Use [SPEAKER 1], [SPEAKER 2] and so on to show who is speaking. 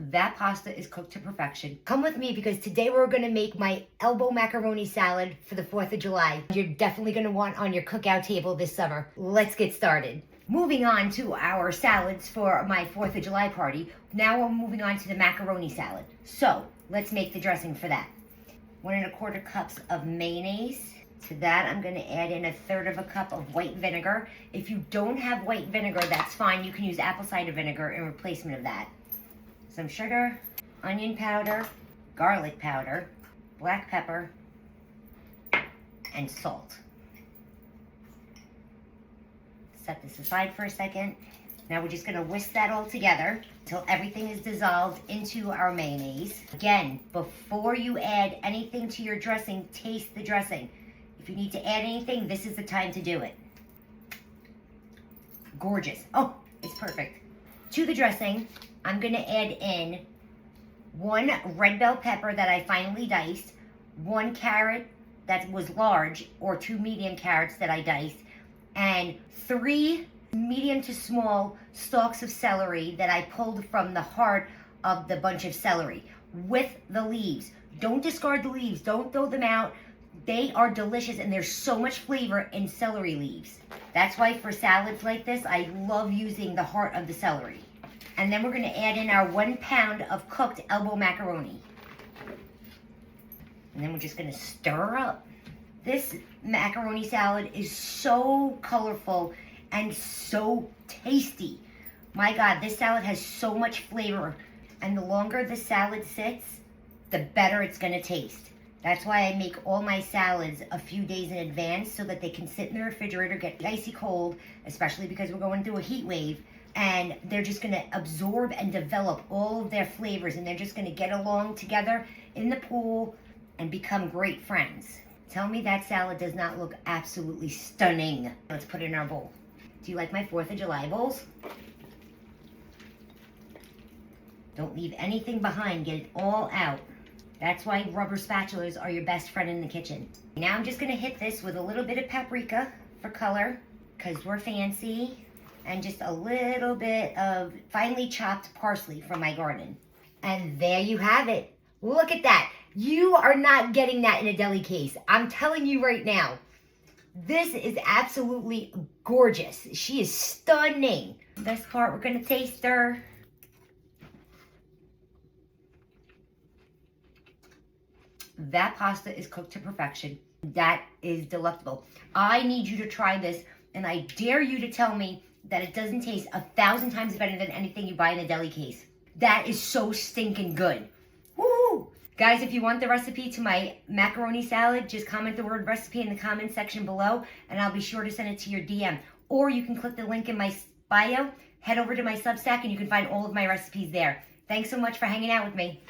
[SPEAKER 1] That pasta is cooked to perfection. Come with me because today we're gonna make my elbow macaroni salad for the 4th of July. You're definitely gonna want on your cookout table this summer. Let's get started. Moving on to our salads for my 4th of July party. Now we're moving on to the macaroni salad. So let's make the dressing for that. 1 1/4 cups of mayonnaise. To that, I'm gonna add in 1/3 cup of white vinegar. If you don't have white vinegar, that's fine. You can use apple cider vinegar in replacement of that. Some sugar, onion powder, garlic powder, black pepper, and salt. Set this aside for a second. Now we're just gonna whisk that all together until everything is dissolved into our mayonnaise. Again, before you add anything to your dressing, taste the dressing. If you need to add anything, this is the time to do it. Gorgeous. Oh, it's perfect. To the dressing, I'm gonna add in 1 red bell pepper that I finely diced, 1 carrot that was large, or 2 medium carrots that I diced, and 3 medium to small stalks of celery that I pulled from the heart of the bunch of celery with the leaves. Don't discard the leaves, don't throw them out. They are delicious and there's so much flavor in celery leaves. That's why for salads like this, I love using the heart of the celery. And then we're gonna add in our 1 pound of cooked elbow macaroni. And then we're just gonna stir up. This macaroni salad is so colorful and so tasty. My God, this salad has so much flavor. And the longer the salad sits, the better it's gonna taste. That's why I make all my salads a few days in advance so that they can sit in the refrigerator, get icy cold, especially because we're going through a heat wave. And they're just gonna absorb and develop all of their flavors, and they're just gonna get along together in the pool and become great friends. Tell me that salad does not look absolutely stunning. Let's put it in our bowl. Do you like my 4th of July bowls? Don't leave anything behind, get it all out. That's why rubber spatulas are your best friend in the kitchen. Now I'm just gonna hit this with a little bit of paprika for color, because we're fancy, and just a little bit of finely chopped parsley from my garden. And there you have it. Look at that. You are not getting that in a deli case. I'm telling you right now. This is absolutely gorgeous. She is stunning. Best part, we're gonna taste her. That pasta is cooked to perfection. That is delectable. I need you to try this, and I dare you to tell me that it doesn't taste 1,000 times better than anything you buy in a deli case. That is so stinking good. Woo! Guys, if you want the recipe to my macaroni salad, just comment the word recipe in the comment section below, and I'll be sure to send it to your DM. Or you can click the link in my bio, head over to my Substack, and you can find all of my recipes there. Thanks so much for hanging out with me.